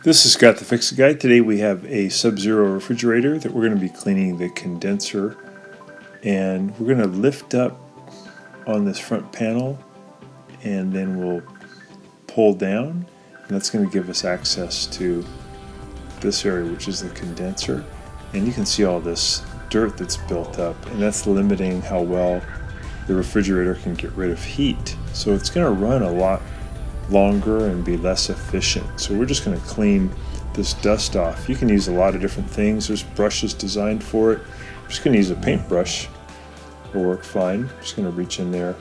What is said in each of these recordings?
This is Scott the Fix-It Guy. Today we have a Sub-Zero refrigerator that we're going to be cleaning the condenser, and we're going to lift up on this front panel and then we'll pull down, and that's going to give us access to this area, which is the condenser. And you can see all this dirt that's built up, and that's limiting how well the refrigerator can get rid of heat. So it's going to run a lot longer and be less efficient. So we're just going to clean this dust off. You can use a lot of different things. There's brushes designed for it. I'm just going to use a paintbrush. It'll work fine. I'm just going to reach in there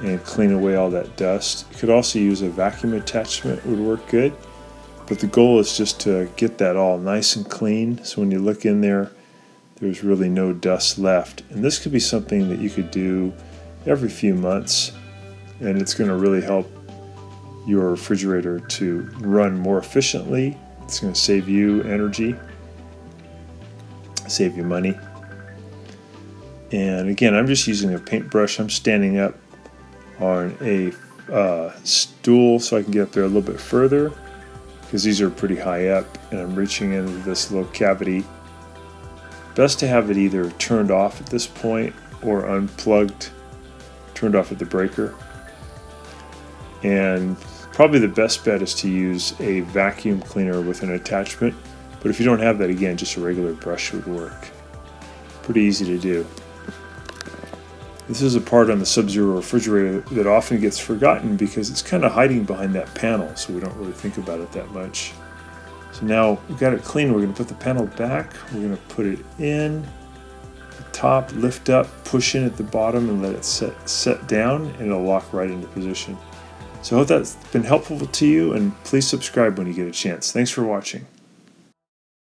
and clean away all that dust. You could also use a vacuum attachment. It would work good. But the goal is just to get that all nice and clean, so when you look in there, there's really no dust left. And this could be something that you could do every few months, and it's going to really help your refrigerator to run more efficiently. It's going to save you energy, save you money. And again, I'm just using a paintbrush. I'm standing up on a stool so I can get up there a little bit further, because these are pretty high up, and I'm reaching into this little cavity. Best to have it either turned off at this point or unplugged, turned off at the breaker. And probably the best bet is to use a vacuum cleaner with an attachment, but if you don't have that, again, just a regular brush would work. Pretty easy to do. This is a part on the Sub-Zero refrigerator that often gets forgotten because it's kind of hiding behind that panel, so we don't really think about it that much. So now we've got it clean. We're going to put the panel back. We're going to put it in the top, lift up, push in at the bottom, and let it set down, and it'll lock right into position. So I hope that's been helpful to you, and please subscribe when you get a chance. Thanks for watching.